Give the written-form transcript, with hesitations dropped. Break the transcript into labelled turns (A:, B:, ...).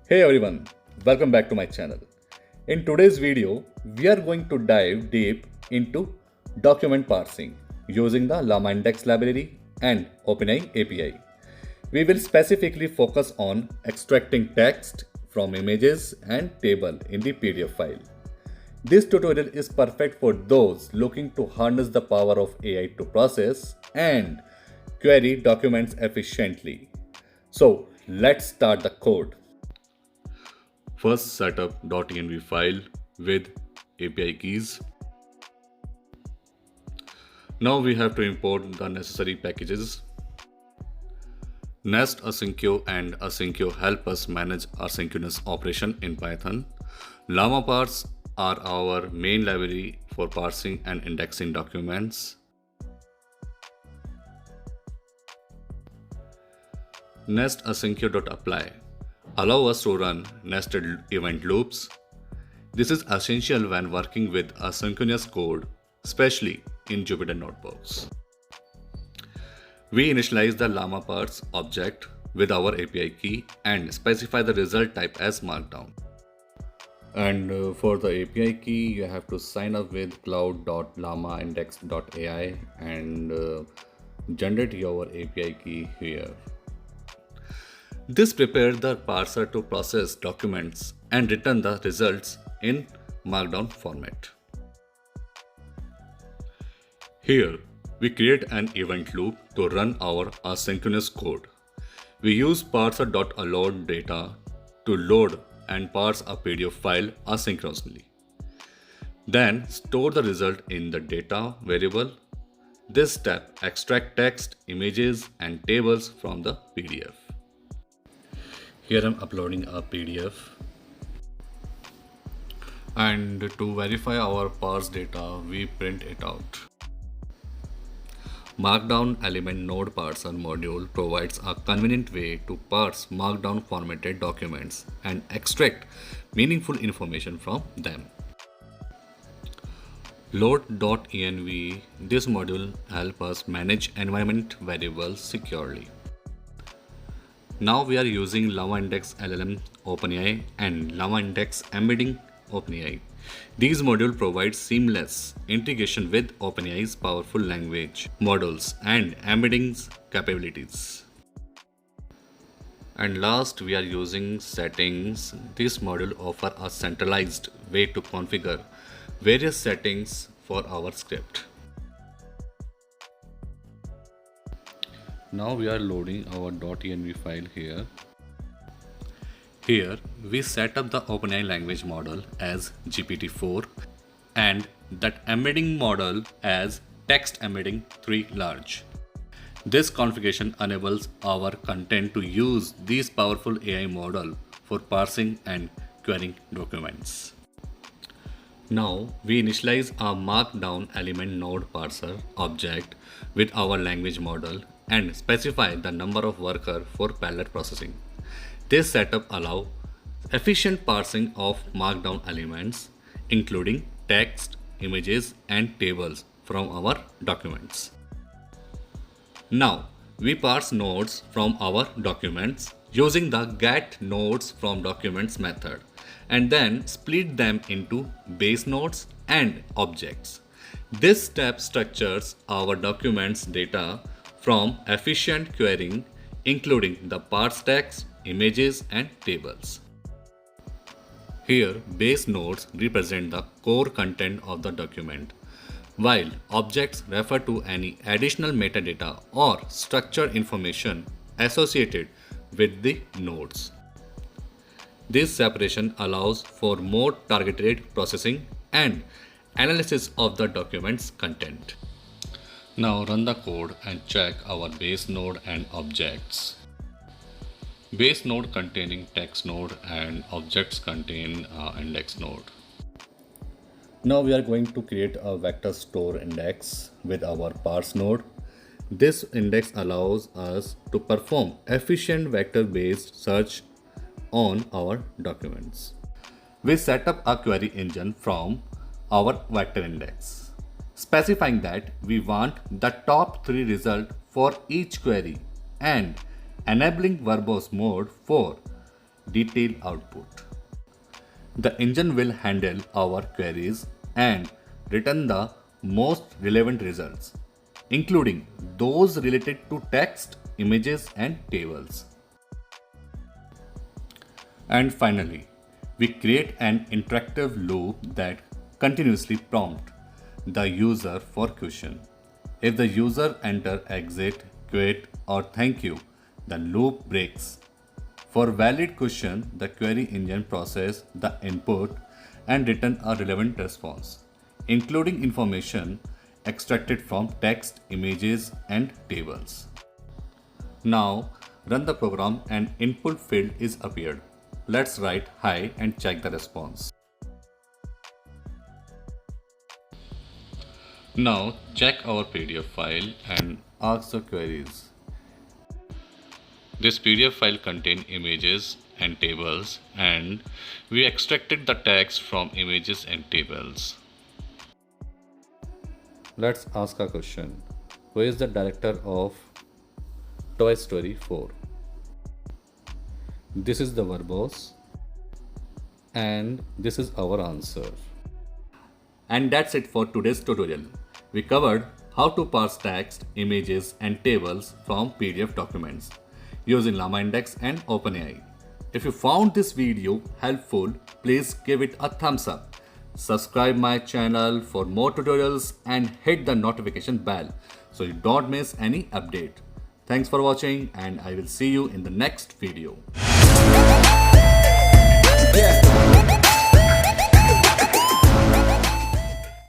A: Hey everyone, welcome back to my channel. In today's video, we are going to dive deep into document parsing using the Llama Index library and OpenAI API. We will specifically focus on extracting text from images and table in the PDF file. This tutorial is perfect for those looking to harness the power of AI to process and query documents efficiently. So let's start the code. First, set up .env file with API keys. Now we have to import the necessary packages. Nest Asyncio and Asyncio help us manage asynchronous operation in Python. Llama parse are our main library for parsing and indexing documents. Nest Asyncio.apply allow us to run nested event loops. This is essential when working with asynchronous code, especially in Jupyter Notebooks. We initialize the Llama parse object with our API key and specify the result type as Markdown. And for the API key, you have to sign up with cloud.llamaindex.ai and generate your API key here. This prepares the parser to process documents and return the results in Markdown format. Here, we create an event loop to run our asynchronous code. We use parser.allowed data to load and parse a PDF file asynchronously. Then store the result in the data variable. This step extracts text, images, and tables from the PDF. Here I'm uploading a PDF. And to verify our parse data, we print it out. Markdown element node parser module provides a convenient way to parse Markdown formatted documents and extract meaningful information from them. Load.env, this module helps us manage environment variables securely. Now we are using Llama Index LLM OpenAI and Llama Index Embedding OpenAI. These modules provide seamless integration with OpenAI's powerful language models and embeddings capabilities. And last, we are using settings. This module offers a centralized way to configure various settings for our script. Now we are loading our .env file here. Here we set up the OpenAI language model as GPT-4 and that embedding model as text embedding 3 large. This configuration enables our content to use this powerful AI model for parsing and querying documents. Now we initialize a Markdown element node parser object with our language model and specify the number of workers for parallel processing. This setup allows efficient parsing of Markdown elements, including text, images, and tables from our documents. Now, we parse nodes from our documents using the getNodesFromDocuments method and then split them into base nodes and objects. This step structures our documents data from efficient querying, including the parse text, images, and tables. Here, base nodes represent the core content of the document, while objects refer to any additional metadata or structured information associated with the nodes. This separation allows for more targeted processing and analysis of the document's content. Now run the code and check our base node and objects. Base node containing text node and objects contain index node. Now we are going to create a vector store index with our parse node. This index allows us to perform efficient vector-based search on our documents. We set up a query engine from our vector index, specifying that we want the top 3 results for each query and enabling verbose mode for detailed output. The engine will handle our queries and return the most relevant results, including those related to text, images, and tables. And finally, we create an interactive loop that continuously prompts the user for question. If the user enter exit, quit, or thank you, the loop breaks. For valid question, the query engine process the input and return a relevant response, including information extracted from text, images, and tables. Now run the program and input field is appeared. Let's write hi and check the response. Now check our PDF file and ask the queries. This PDF file contains images and tables, and we extracted the text from images and tables. Let's ask a question. Who is the director of Toy Story 4? This is the verbose, and this is our answer. And that's it for today's tutorial. We covered how to parse text, images, and tables from PDF documents using LlamaIndex and OpenAI. If you found this video helpful, please give it a thumbs up. Subscribe my channel for more tutorials and hit the notification bell so you don't miss any update. Thanks for watching, and I will see you in the next video.
B: Yeah.